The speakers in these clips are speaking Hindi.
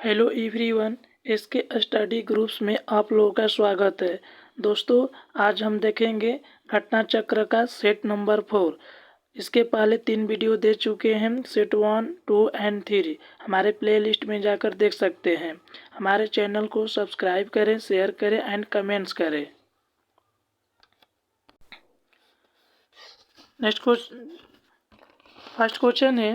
Hello everyone. इसके स्टडी ग्रुप्स में आप लोगों का स्वागत है। दोस्तों, आज हम देखेंगे घटना चक्र का सेट नंबर 4। इसके पहले 3 वीडियो दे चुके हैं, सेट 1, 2 एंड 3। हमारे प्लेलिस्ट में जाकर देख सकते हैं। हमारे चैनल को सब्सक्राइब करें, शेयर करें एंड कमेंट्स करें। नेक्स्ट क्वेश्चन, फर्स्ट क्वेश्चन है,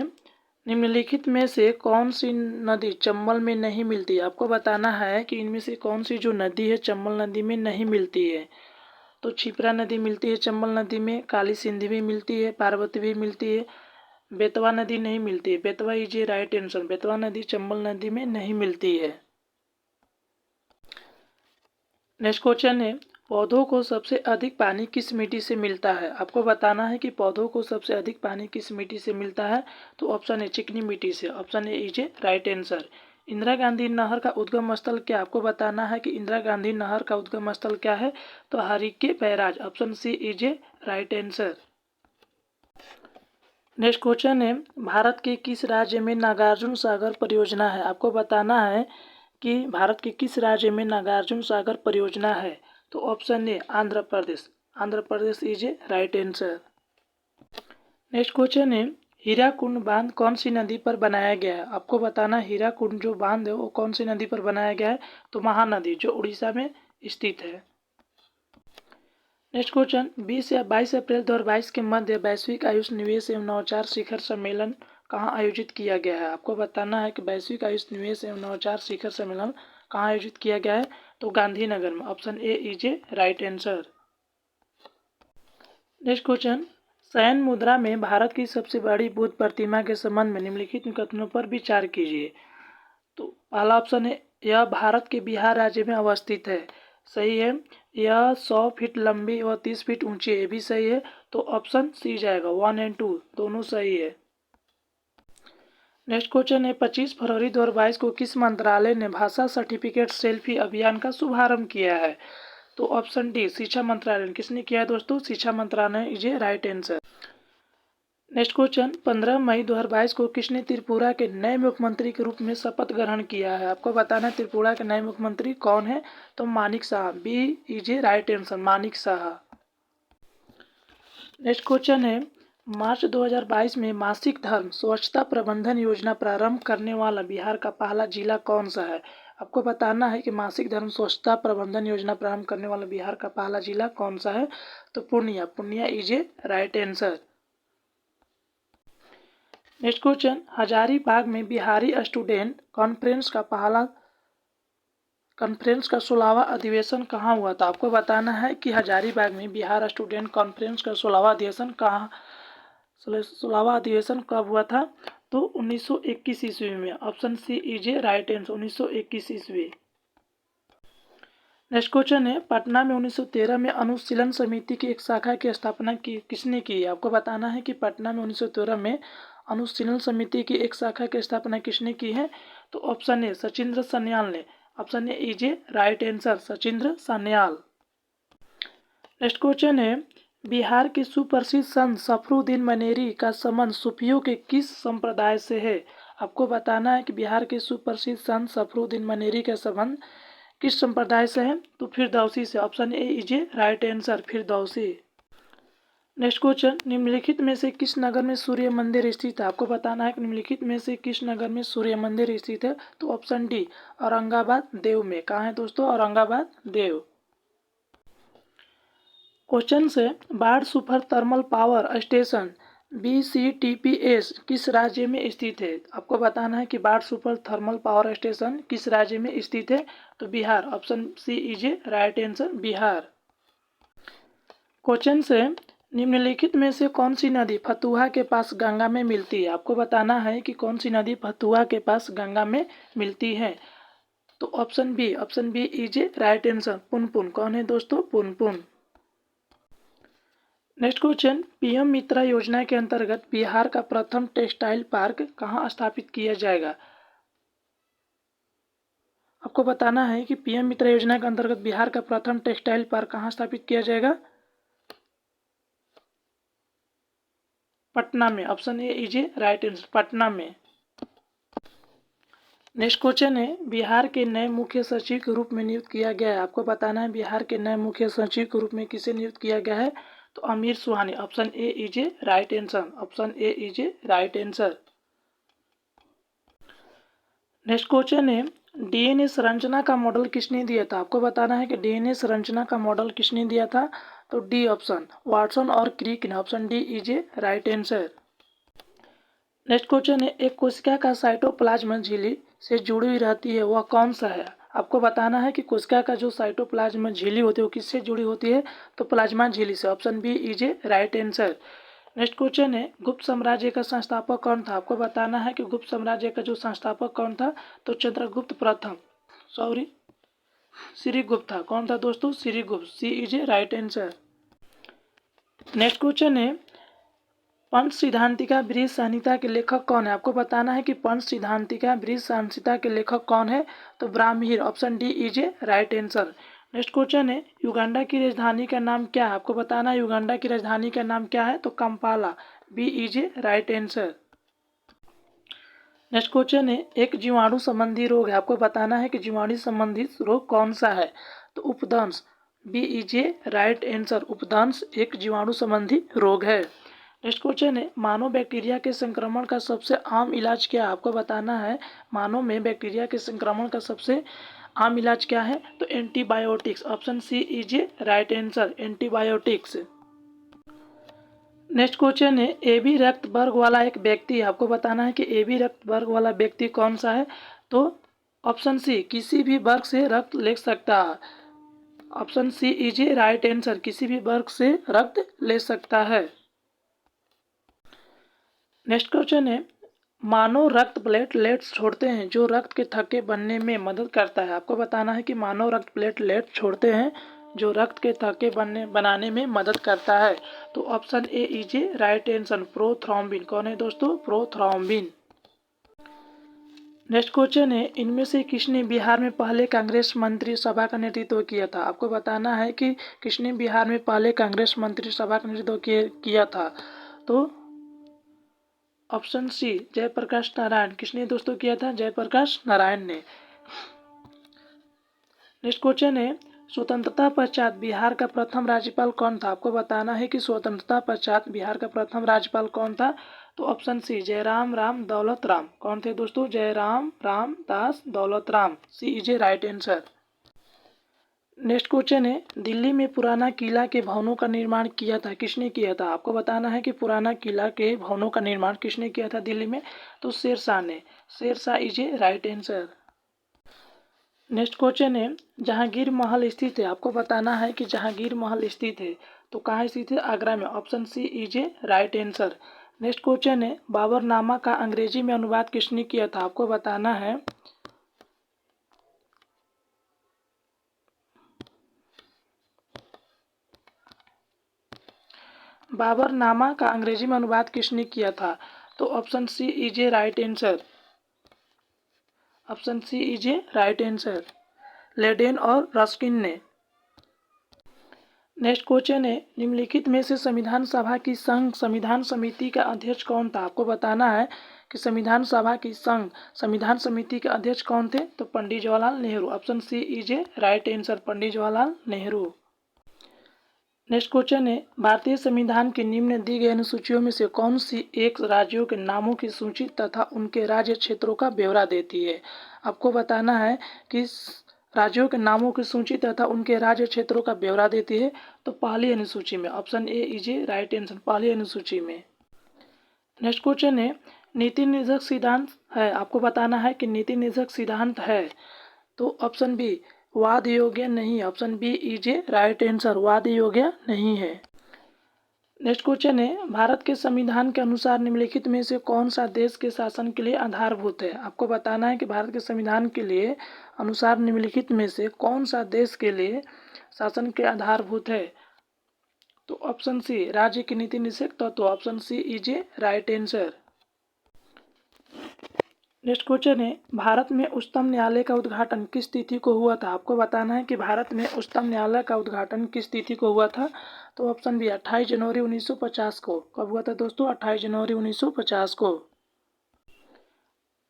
निम्नलिखित में से कौन सी नदी चंबल में नहीं मिलती। आपको बताना है कि इनमें से कौन सी जो नदी है चंबल नदी में नहीं मिलती है। तो क्षिप्रा नदी मिलती है चंबल नदी में, काली सिंधी भी मिलती है, पार्वती भी मिलती है, बेतवा नदी नहीं मिलती है। Betwa is a right answer. Betwa नदी चंबल नदी में नहीं मिलती है। नेक्स्ट क्वेश्चन है, पौधों को सबसे अधिक पानी किस मिट्टी से मिलता है। आपको बताना है कि पौधों को सबसे अधिक पानी किस मिट्टी से मिलता है। तो ऑप्शन है चिकनी मिट्टी से। Option A is a right answer. Indira Gandhi नहर का उद्गम स्थल क्या। आपको बताना है कि इंदिरा गांधी नहर का उद्गम स्थल क्या है। तो Harike barrage. Option C is a right answer. Next question है, भारत के किस राज्य में नागार्जुन सागर परियोजना है। आपको बताना है कि भारत के किस राज्य में नागार्जुन सागर परियोजना है। तो option A Andhra Pradesh. Andhra Pradesh is a right answer. Next question है, हीराकुंड बांध कौन सी नदी पर बनाया गया है। आपको बताना हीराकुंड जो बांध है वो कौन सी नदी पर बनाया गया है। तो महानदी, जो उड़ीसा में स्थित है। नेक्स्ट क्वेश्चन, 20 या 22 अप्रैल 2022 के मध्य वैश्विक आयुष निवेश एवं नवाचार शिखर सम्मेलन कहाँ आयोजित किया गया है। आपको बताना है कि वैश्विक आयुष निवेश एवं नवाचार शिखर सम्मेलन कहाँ आयोजित किया गया है। तो गांधीनगर में। Option A is a right answer. Next question, शयन मुद्रा में भारत की सबसे बड़ी बुद्ध प्रतिमा के संबंध में निम्नलिखित कथनों पर विचार कीजिए। तो पहला ऑप्शन है, यह भारत के बिहार राज्य में अवस्थित है। सही है। यह 100 फीट लंबी व 30 फीट ऊंची है, ये भी सही है। तो ऑप्शन सी जाएगा, 1 एंड 2 दोनों सही है। नेक्स्ट क्वेश्चन है, 25 फरवरी 2022 को किस मंत्रालय ने भाषा सर्टिफिकेट सेल्फी अभियान का शुभारंभ किया है। तो ऑप्शन डी शिक्षा मंत्रालय। किसने किया है दोस्तों। शिक्षा मंत्रालय is a right answer. Next question, 15 मई 2022 को किसने त्रिपुरा के नए मुख्यमंत्री के रूप में शपथ ग्रहण किया है। आपको बताना है त्रिपुरा के नए मुख्यमंत्री कौन है। तो Manik Shah. B is a right answer, Manik Shah. Next question है, मार्च 2022 में मासिक धर्म स्वच्छता प्रबंधन योजना प्रारंभ करने वाला बिहार का पहला जिला कौन सा है। आपको बताना है कि मासिक धर्म स्वच्छता प्रबंधन योजना प्रारंभ करने वाला बिहार का पहला जिला कौन सा है। तो Purnia. Purnia is a right answer. Next question, Hazaribagh में बिहारी स्टूडेंट कॉन्फ्रेंस का 16वां अधिवेशन कहाँ हुआ था। आपको बताना है कि हजारीबाग में बिहार स्टूडेंट कॉन्फ्रेंस का 16वां अधिवेशन कहाँ 16वां अधिवेशन कब हुआ था। तो 1921 ईस्वी में। Option C is a right answer, 1921 ईस्वी। नेक्स्ट क्वेश्चन है, पटना में 1913 में अनुशीलन समिति की एक शाखा की स्थापना किसने की है। आपको बताना है कि पटना में 1913 में अनुशीलन समिति की एक शाखा की स्थापना किसने की है। तो ऑप्शन ए सचिंद्र सान्याल ने। Option A is a right answer, Sachindra Sanyal. Next question है, बिहार के सुप्रसिद्ध संत सफरुद्दीन मनेरी का संबंध सूफियों के किस संप्रदाय से है। आपको बताना है कि बिहार के सुप्रसिद्ध संत सफरुद्दीन मनेरी का संबंध किस संप्रदाय से है। तो फिरदौसी से। Option A is a right answer, Firdausi. Next question, निम्नलिखित में से किस नगर में सूर्य मंदिर स्थित है। आपको बताना है कि निम्नलिखित में से किस नगर में सूर्य मंदिर स्थित है। तो ऑप्शन डी औरंगाबाद देव में। कहाँ है दोस्तों। औरंगाबाद देव। क्वेश्चन से, बाढ़ super thermal power station BCTPS किस राज्य में स्थित है। आपको बताना है कि बाढ़ सुपर थर्मल पावर स्टेशन किस राज्य में स्थित है। तो Bihar. Option C is a right answer, Bihar. Question से, निम्नलिखित में से कौन सी नदी फतुहा के पास गंगा में मिलती है। आपको बताना है कि कौन सी नदी फतुहा के पास गंगा में मिलती है। तो option B is a right answer, Punpun. कौन है दोस्तों। Punpun. Next question, PM Mitra योजना के अंतर्गत बिहार का प्रथम टेक्सटाइल पार्क कहाँ स्थापित किया जाएगा। आपको बताना है कि पीएम मित्रा योजना के अंतर्गत बिहार का प्रथम टेक्सटाइल पार्क कहाँ स्थापित किया जाएगा। पटना में। Option A is a right answer, Patna में। नेक्स्ट क्वेश्चन है, बिहार के नए मुख्य सचिव के रूप में नियुक्त किया गया है। आपको बताना है बिहार के नए मुख्य सचिव के रूप में किसे नियुक्त किया गया है। तो Amir Suhani, option A is a right answer. Option A is a right answer. Next question है, डीएनए संरचना का मॉडल किसने दिया था। आपको बताना है कि डीएनए संरचना का मॉडल किसने दिया था। तो डी ऑप्शन वाटसन और क्रिक ने। Option D is a right answer. Next question है, एक कोशिका का साइटोप्लाज्म झिल्ली से जुड़ी हुई रहती है, वह कौन सा है। आपको बताना है कि कोशिका का जो साइटोप्लाज्म झिल्ली होती है वो किससे जुड़ी होती है। तो प्लाज्मा झिल्ली से। Option B is a right answer. Next question है, गुप्त साम्राज्य का संस्थापक कौन था। आपको बताना है कि गुप्त साम्राज्य का जो संस्थापक कौन था। तो चंद्रगुप्त प्रथम, सॉरी श्रीगुप्त था। कौन था दोस्तों, Srigupta. C is a right answer. Next question है, पंच सिद्धांतिका बृहत संहिता के लेखक कौन है। आपको बताना है कि पंच सिद्धांतिका बृहत संहिता के लेखक कौन है। तो ब्राह्मण। Option D is a right answer. Next question है, युगांडा की राजधानी का नाम क्या है। आपको बताना है युगांडा की राजधानी का नाम क्या है। तो Kampala. B is a right answer. Next question है, एक जीवाणु संबंधी रोग है। आपको बताना है कि जीवाणु संबंधित रोग कौन सा है। तो उपदंश। B is a right answer. उपदंश एक जीवाणु संबंधी रोग है। नेक्स्ट क्वेश्चन है, मानव बैक्टीरिया के संक्रमण का सबसे आम इलाज क्या है। आपको बताना है मानव में बैक्टीरिया के संक्रमण का सबसे आम इलाज क्या है। तो antibiotics. Option C is a right answer. Antibiotics. Next question है, ए बी रक्त वर्ग वाला एक व्यक्ति। आपको बताना है कि ए बी रक्त वर्ग वाला व्यक्ति कौन सा है। तो ऑप्शन सी किसी भी वर्ग से रक्त ले सकता है। Option C is a right answer. किसी भी वर्ग से रक्त ले सकता है। नेक्स्ट क्वेश्चन है, मानव रक्त प्लेटलेट्स छोड़ते हैं जो रक्त के थक्के बनने में मदद करता है। आपको बताना है कि मानव रक्त प्लेटलेट छोड़ते हैं जो रक्त के थक्के बनाने में मदद करता है। तो option A is a right answer. Prothrombin. कौन है दोस्तों, प्रोथ्रोम्बिन। नेक्स्ट क्वेश्चन है, इनमें से किसने बिहार में पहले कांग्रेस मंत्री सभा का नेतृत्व किया था। आपको बताना है कि किसने बिहार में पहले कांग्रेस मंत्री सभा का नेतृत्व किया था। तो ऑप्शन सी जयप्रकाश नारायण। किसने दोस्तों किया था, जयप्रकाश नारायण ने। नेक्स्ट क्वेश्चन है, स्वतंत्रता पश्चात बिहार का प्रथम राज्यपाल कौन था। आपको बताना है कि स्वतंत्रता पश्चात बिहार का प्रथम राज्यपाल कौन था। तो ऑप्शन सी जयराम राम दौलत राम। कौन थे दोस्तों, Jairam Ram Das Daulat Ram. C is a right answer. Next question है, दिल्ली में पुराना किला के भवनों का निर्माण किया था, किसने किया था। आपको बताना है कि पुराना किला के भवनों का निर्माण किसने किया था दिल्ली में। तो शेरशाह ने। Shershah is a right answer. Next question है, जहांगीर महल स्थित है। आपको बताना है कि जहांगीर महल स्थित है तो कहाँ स्थित है, आगरा में। Option C is a right answer. Next question है, बाबरनामा का अंग्रेजी में अनुवाद किसने किया था। आपको बताना है बाबरनामा का अंग्रेजी में अनुवाद किसने किया था। तो option C is a right answer. Option C is a right answer. Leyden और रस्किन ने। नेक्स्ट क्वेश्चन है, निम्नलिखित में से संविधान सभा की संघ संविधान समिति का अध्यक्ष कौन था। आपको बताना है कि संविधान सभा की संघ संविधान समिति के अध्यक्ष कौन थे। तो Pandit Jawaharlal Nehru. Option C is a right answer. Pandit Jawaharlal Nehru. Next question है, भारतीय संविधान के निम्न दी गई अनुसूचियों में से कौन सी एक राज्यों के नामों की सूची तथा उनके राज्य क्षेत्रों का ब्यौरा देती है। आपको बताना है कि राज्यों के नामों की सूची तथा उनके राज्य क्षेत्रों का ब्यौरा देती है। तो पहली अनुसूची में। Option A is a right answer. पहली अनुसूची में। नेक्स्ट क्वेश्चन है, नीति निर्देशक सिद्धांत है। आपको बताना है कि नीति निर्देशक सिद्धांत है। तो ऑप्शन बी वाद योग्य नहीं। Option B is a right answer. वाद योग्य नहीं है। नेक्स्ट क्वेश्चन है, भारत के संविधान के अनुसार निम्नलिखित में से कौन सा देश के शासन के लिए आधारभूत है। आपको बताना है कि भारत के संविधान के लिए अनुसार निम्नलिखित में से कौन सा देश के लिए शासन के आधारभूत है। तो ऑप्शन सी राज्य की नीति निषेध तत्व। Option C is a right answer. Next question है, भारत में उच्चतम न्यायालय का उद्घाटन किस तिथि को हुआ था। आपको बताना है कि भारत में उच्चतम न्यायालय का उद्घाटन किस तिथि को हुआ था। तो ऑप्शन बी 28 जनवरी 1950 को। कब हुआ था दोस्तों, 28 जनवरी 1950 को।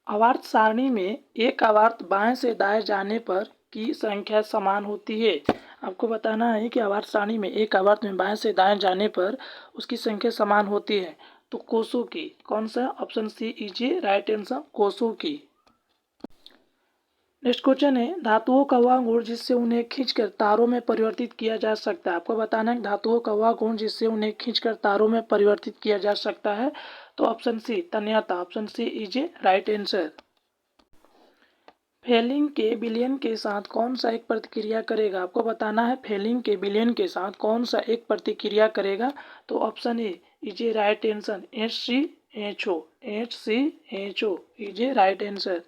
आवर्त सारणी में एक आवर्त बाएं से दाएं जाने पर की संख्या समान होती है। आपको बताना है कि आवर्त सारणी में एक आवर्त में बाएं से दाएं जाने पर उसकी संख्या समान होती है। तो कोसों की, कौन सा? Option C is right answer, कोसों की। नेक्स्ट क्वेश्चन है, धातुओं का वह गुण जिससे उन्हें खींचकर तारों में परिवर्तित किया जा सकता है। आपको बताना है धातुओं का वह गुण जिससे उन्हें खींचकर तारों में परिवर्तित किया जा सकता है। तो ऑप्शन सी तन्यता, option C is right answer. Fehling के विलयन के साथ कौन सा एक प्रतिक्रिया करेगा? आपको बताना है फेलिंग के विलयन के साथ कौन सा एक प्रतिक्रिया करेगा। तो option A is right answer, HCHO, HCHO is right answer.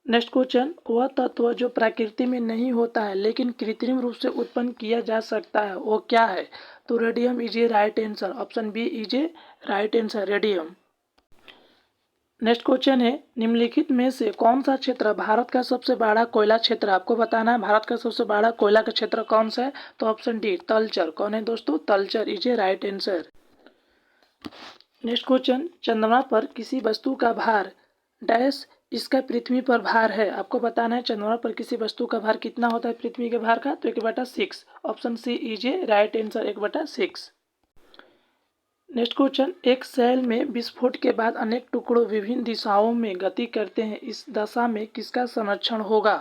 Next question, वह तत्व जो प्रकृति में नहीं होता है लेकिन कृत्रिम रूप से उत्पन्न किया जा सकता है वो क्या है? तो radium is a right answer, option B is a right answer, radium. Next question है, निम्नलिखित में से कौन सा क्षेत्र भारत का सबसे बड़ा कोयला क्षेत्र? आपको बताना है भारत का सबसे बड़ा कोयला का क्षेत्र कौन सा है। तो ऑप्शन डी तलचर। कौन है दोस्तों? Talcher is a right answer. Next question, चंद्रमा पर किसी वस्तु का भार डैश इसका पृथ्वी पर भार है। आपको बताना है चंद्रमा पर किसी वस्तु का भार कितना होता है पृथ्वी के भार का। तो 1/6, option C is a right answer, 1/6। Next question, एक सेल में विस्फोट के बाद अनेक टुकड़ों विभिन्न दिशाओं में गति करते हैं, इस दशा में किसका संरक्षण होगा?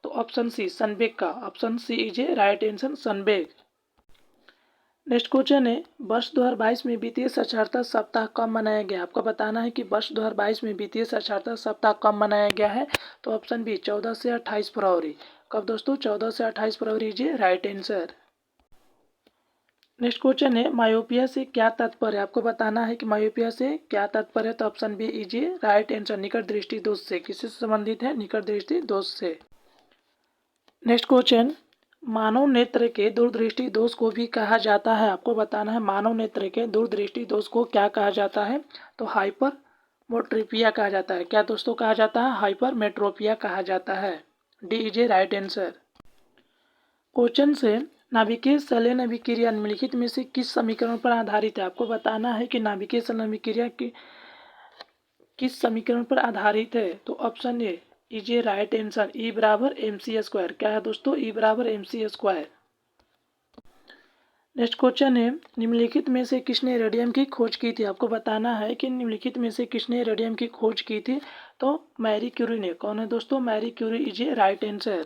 तो ऑप्शन सी संवेग का, option C is a right answer, संवेग। नेक्स्ट क्वेश्चन है, वर्ष 2022 में वित्तीय साक्षरता सप्ताह कब मनाया गया? आपको बताना है कि वर्ष 2022 में वित्तीय साक्षरता सप्ताह कब मनाया गया है। तो ऑप्शन बी 14 से 28 फरवरी। कब दोस्तों? 14 से 28 फरवरी is a right answer. Next question है, मायोपिया से क्या तात्पर्य है? आपको बताना है कि मायोपिया से क्या तात्पर्य है। तो option B is a right answer, निकट दृष्टि दोष से। किससे संबंधित है? निकट दृष्टि दोष से। नेक्स्ट क्वेश्चन, मानव नेत्र के दूरदृष्टि दोष को भी कहा जाता है। आपको बताना है मानव नेत्र के दूरदृष्टि दोष को क्या कहा जाता है। तो हाइपर मोट्रोपिया कहा जाता है। क्या दोस्तों कहा जाता है? हाइपर मेट्रोपिया कहा जाता है। D is a right answer. Question से, नाभिकीय संलयन अभिक्रिया निम्नलिखित में से किस समीकरण पर आधारित है? आपको बताना है कि नाभिकीय संलयन अभिक्रिया किस समीकरण पर आधारित है। तो option A is a right answer, E बराबर mc²। क्या है दोस्तों? E बराबर mc²। नेक्स्ट क्वेश्चन है, निम्नलिखित में से किसने रेडियम की खोज की थी? आपको बताना है कि निम्नलिखित में से किसने रेडियम की खोज की थी। तो मैरी क्यूरी ने। कौन है दोस्तों? Marie Curie is a right answer.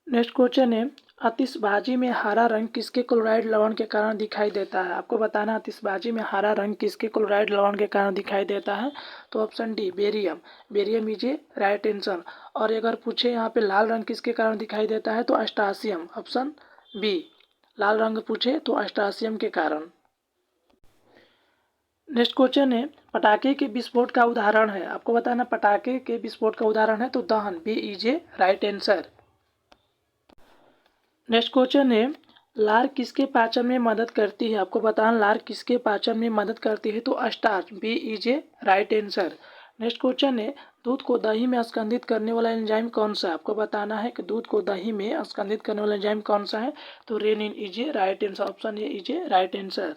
Next question है, आतिशबाजी में हरा रंग किसके क्लोराइड लवण के कारण दिखाई देता है? आपको बताना आतिशबाजी में हरा रंग किसके क्लोराइड लवण के कारण दिखाई देता है। तो option D barium, barium is a right answer. और अगर पूछे यहाँ पे लाल रंग किसके कारण दिखाई देता है तो एस्ट्रासियम, ऑप्शन बी। लाल रंग पूछे तो एस्ट्रासियम के कारण। नेक्स्ट क्वेश्चन है, पटाखे के विस्फोट का उदाहरण है। आपको बताना पटाखे के विस्फोट का उदाहरण है तो दहन, B is a right answer. Next question है, लार किसके पाचन में मदद करती है? आपको बताना लार किसके पाचन में मदद करती है। तो starch, B is a right answer. Next question है, दूध को दही में स्कंदित करने वाला एंजाइम कौन सा है? आपको बताना है कि दूध को दही में स्कंदित करने वाला एंजाइम कौन सा है। तो rennin is a right answer, option A is a right answer.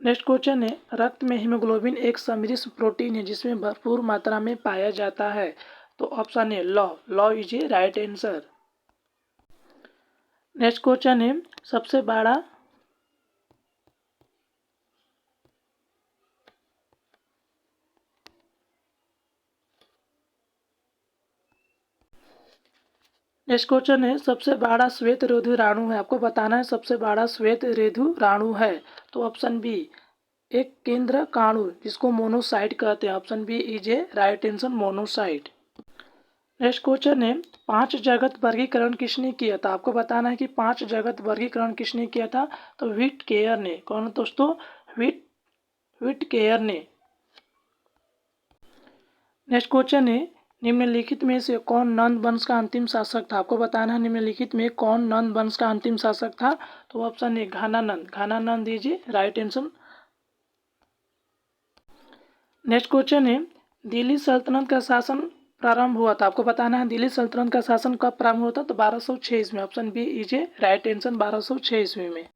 Next question है, रक्त में हीमोग्लोबिन एक समृद्ध प्रोटीन है जिसमें भरपूर मात्रा में पाया जाता है। तो option A low, low is a right answer. Next question है, सबसे बड़ा नेक्स्ट क्वेश्चन है, सबसे बड़ा श्वेत रेधु राणु है। आपको बताना है सबसे बड़ा श्वेत रेधु राणु है। तो ऑप्शन बी एक केंद्र काणु जिसको मोनोसाइट कहते हैं, option B is a right answer, monocyte. Next question है, 5 जगत वर्गीकरण किसने किया था? आपको बताना है कि 5 जगत वर्गीकरण किसने किया था। तो व्हिटकेयर ने। कौन दोस्तों? व्हिटकेयर ने। नेक्स्ट क्वेश्चन है, निम्नलिखित में से कौन नंद वंश का अंतिम शासक था? आपको बताना है निम्नलिखित में कौन नंद वंश का अंतिम शासक था। तो option A Ghanananda, Ghanananda is right answer. Next question है, दिल्ली सल्तनत का शासन प्रारंभ हुआ था। आपको बताना है दिल्ली सल्तनत का शासन कब प्रारंभ हुआ था। तो 1206 ईस्वी में, option B is a right answer, 1206 ईस्वी में।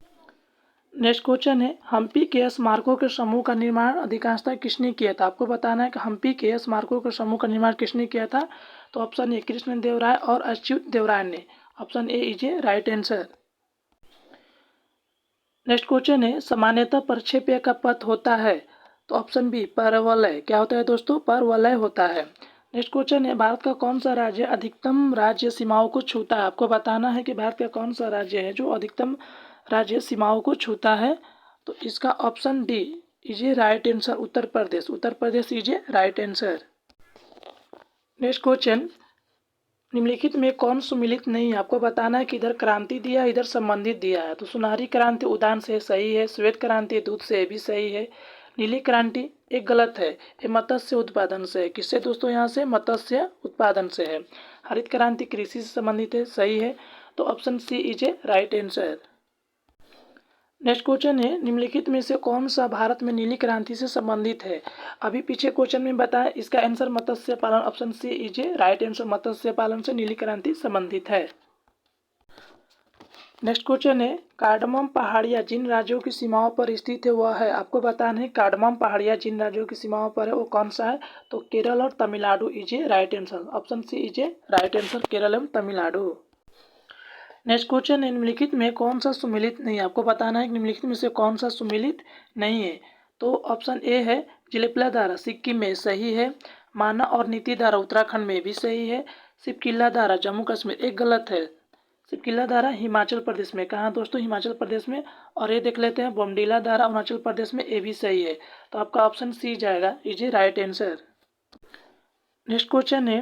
नेक्स्ट क्वेश्चन है, हम्पी के स्मारकों के समूह का निर्माण अधिकांशतः किसने किया था? आपको बताना है कि हम्पी के स्मारकों के समूह का निर्माण किसने किया था? तो ऑप्शन ए कृष्णदेवराय और अच्युत देवराय ने। Option A is a right answer. Next question है, सामान्यतः प्रक्षेप्य का पथ होता है? तो ऑप्शन बी परवलय। क्या होता है दोस्तों? परवलय होता है। नेक्स्ट क्वेश्चन है, भारत का कौन सा राज्य अधिकतम राज्य सीमाओं को छूता है? आपको बताना है कि भारत का कौन सा राज्य है जो अधिकतम राज्य सीमाओं को छूता है? तो इसका option D is a right answer, Uttar Pradesh. Uttar Pradesh is a right answer. Next question, निम्नलिखित में कौन सुमिलित नहीं है? आपको बताना है कि इधर क्रांति दिया है, इधर संबंधित दिया है। तो सुनहरी क्रांति उदान से सही है, श्वेत क्रांति दूध से भी सही है, नीली क्रांति एक गलत है, ये मत्स्य उत्पादन से है। किससे दोस्तों? यहाँ से मत्स्य उत्पादन से है। हरित क्रांति कृषि से संबंधित है, सही है। तो option C is a right answer. Next question है, निम्नलिखित में से कौन सा भारत में नीली क्रांति से संबंधित है? अभी पीछे क्वेश्चन में बताया, इसका आंसर मत्स्य पालन। Option C is a right answer, मत्स्य पालन से नीली क्रांति संबंधित है। नेक्स्ट क्वेश्चन है, कार्डमम पहाड़ियाँ जिन राज्यों की सीमाओं पर स्थित है वह है? आपको बताना है कार्डमम पहाड़ियाँ जिन राज्यों की सीमाओं पर है वो कौन सा है? तो केरल और Tamil Nadu is a right answer. Option C is a right answer, Kerala एवं तमिलनाडु। नेक्स्ट क्वेश्चन है, निम्नलिखित में कौन सा सुमिलित नहीं है? आपको बताना है कि निम्नलिखित में से कौन सा सुमिलित नहीं है। तो ऑप्शन ए है जिलेपला धारा, सिक्किम में सही है। माना और नीति धारा उत्तराखंड में भी सही है। सिपकिला धारा जम्मू कश्मीर एक गलत है। सिपकिला धारा हिमाचल प्रदेश में। कहाँ दोस्तों? हिमाचल प्रदेश में। और ये देख लेते हैं बोमडीला धारा अरुणाचल प्रदेश में, ये भी सही है। तो आपका ऑप्शन सी जाएगा, is a right answer. Next question है,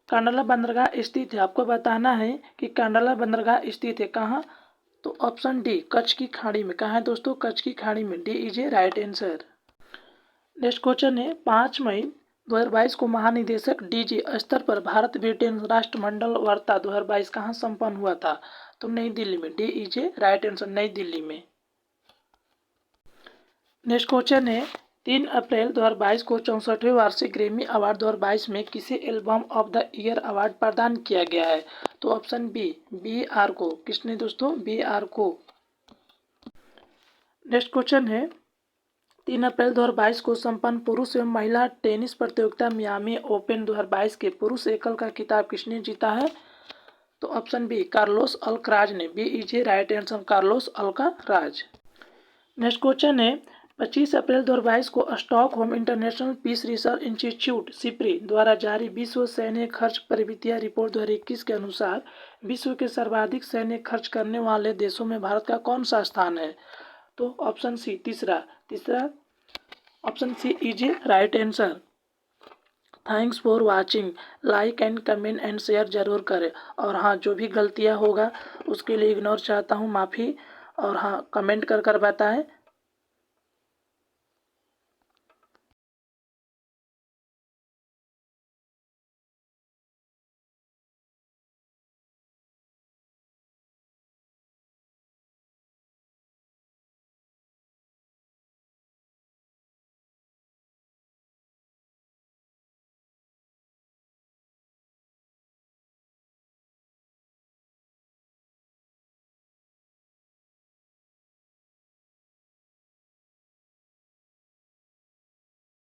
कांडला बंदरगाह स्थित है? आपको बताना है कि कांडला बंदरगाह स्थित है कहाँ? तो ऑप्शन डी कच्छ की खाड़ी में। कहाँ है दोस्तों? कच्छ की खाड़ी में, D is a right answer. Next question है, 5 मई 2022 को महानिदेशक डीजी स्तर पर भारत ब्रिटेन राष्ट्रमंडल वार्ता 2022 कहाँ संपन्न हुआ था? तो नई दिल्ली में, D is a right answer, नई दिल्ली में। नेक्स्ट क्वेश्चन है, 3 अप्रैल 2022 को 64वें वार्षिक ग्रैमी अवार्ड 2022 में किसे album of the year award प्रदान किया गया है? तो ऑप्शन बी आर को। किसने दोस्तों? बी आर को। नेक्स्ट क्वेश्चन है, 3 अप्रैल 2022 को संपन्न पुरुष एवं महिला टेनिस प्रतियोगिता मियामी ओपन 2022 के पुरुष एकल का खिताब किसने जीता है? तो ऑप्शन बी कार्लोस अल्कराज ने, B is a right answer, Carlos Alcaraz. Next question है, 25 अप्रैल 2022 को Stockholm International Peace Research Institute SIPRI द्वारा जारी विश्व सैन्य खर्च प्रवृत्तियां रिपोर्ट 2021 के अनुसार विश्व के सर्वाधिक सैन्य खर्च करने वाले देशों में भारत का कौन सा स्थान है? तो ऑप्शन सी तीसरा option C is a right answer. Thanks for watching, like and comment and share जरूर करें। और हाँ, जो भी गलतियाँ होगा उसके लिए इग्नोर चाहता हूँ, माफ़ी। और हाँ, कमेंट कर बताएं।